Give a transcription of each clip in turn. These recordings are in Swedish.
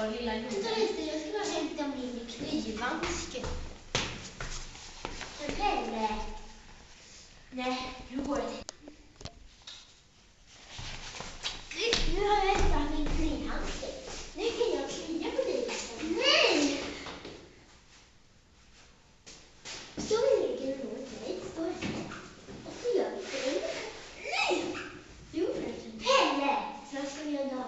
och lilla Jonas. Jag ska bara hämta min knivhandske. Pelle. Nej, nu går det. Nu har jag hämtat min knivhandske. Nu kan jag klia på dig. Nej! Så ligger du mot mig. Står här. Och så gör vi det. Nej! Jo, Pelle! Så ska vi göra.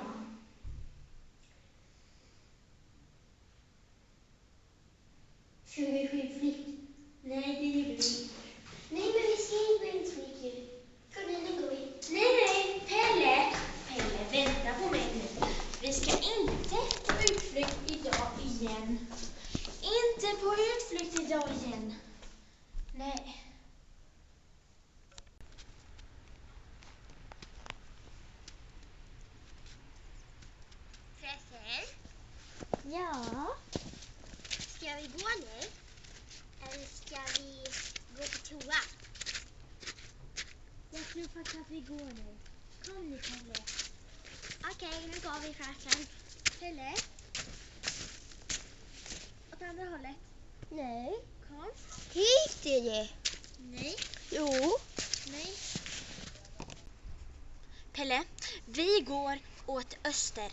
Ska vi skidflykt? Nej, det gjorde vi inte. Nej, men vi ska inte skidflykt. Kom igen, nu går vi. Nej, Pelle! Pelle, vänta på mig nu. Vi ska inte på utflykt idag igen. Inte på utflykt idag igen. Nej. Fröken, Ja. ska vi gå nu? Eller ska vi gå på toa? Jag tror faktiskt att vi går nu. Kom nu, Pelle. Okej, nu går vi, fröken. Pelle? Åt andra hållet. Nej. Kom. Hit är det. Nej. Jo. Nej. Pelle, vi går åt öster.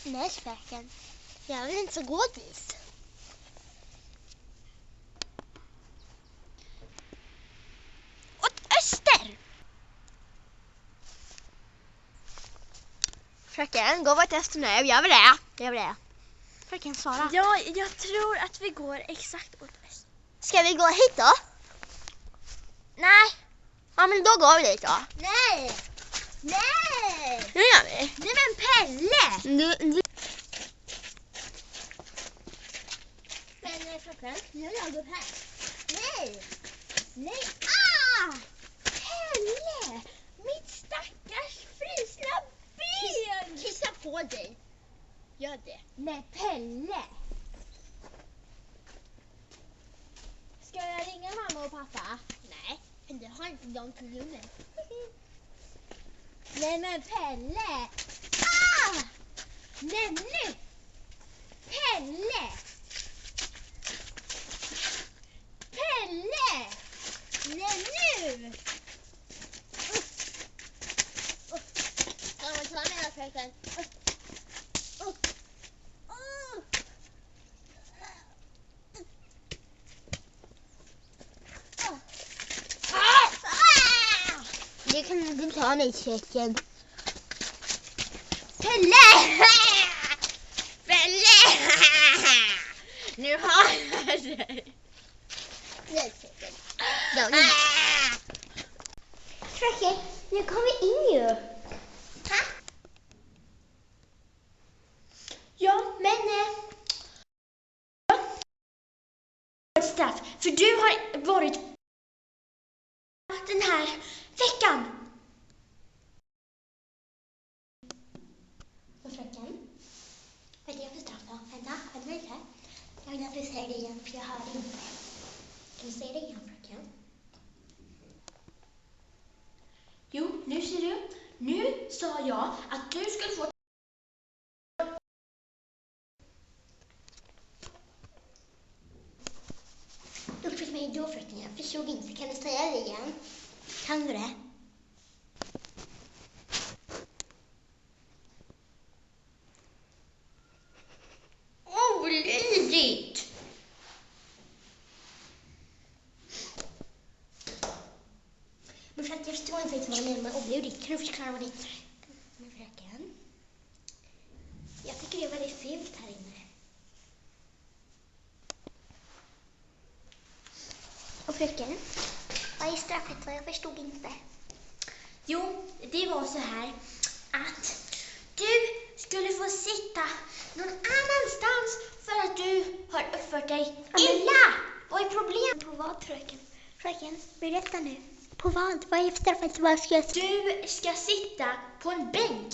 Nej, fröken. Jag vill inte så gå dit. Åt öster! Fröken, gå åt öster nu. Jag vill det. Jag vill det. Fröken, svara. Ja, jag tror att vi går exakt åt öster. Ska vi gå hit då? Nej. Ja, men då går vi dit då. Nej. Nej. Nu gör vi. Nej, men Pelle! Men fröken, Nu vill jag gå upp här. Nej. Nej. Pelle! Mitt stackars frusna ben! kissa på dig. Gör det. Nej, Pelle! Ska jag ringa mamma och pappa? Nej, men du har inte dem till rummet. Nej, men Pelle! Nej, nu! Pelle! Pelle! Nej, nu! Kan man ta med den, fröken? Det kan du ta mig, fröken. Pelle! Pelle! Nu har jag dig. Nej, fröken. Fröken, nu kommer vi in ju. Ja, men straff, för du har varit den här veckan. Och fröken, vad är det för straff då? Vänta lite. Jag vill att du säger det igen, för jag hör inte. Kan du säga det igen, fröken? Jo, nu ser du. Nu sa jag att du skulle få... Ursäkta mig då, fröken. Jag förstod inte. Kan du säga det igen? Kan du det? Olydigt! Men för att jag förstår inte vad du menar med olydigt. Kan du förklara vad det är? Men fröken, jag tycker det är väldigt fult här inne. Och fröken, vad är straffet? Jag förstod inte. Jo, det var så här att du skulle få sitta någon annanstans för att du har uppfört dig illa. Vad är problemet? På vad, fröken? Fröken, berätta nu. På vad? Vad är straffet? Vad ska jag... Du ska sitta på en bänk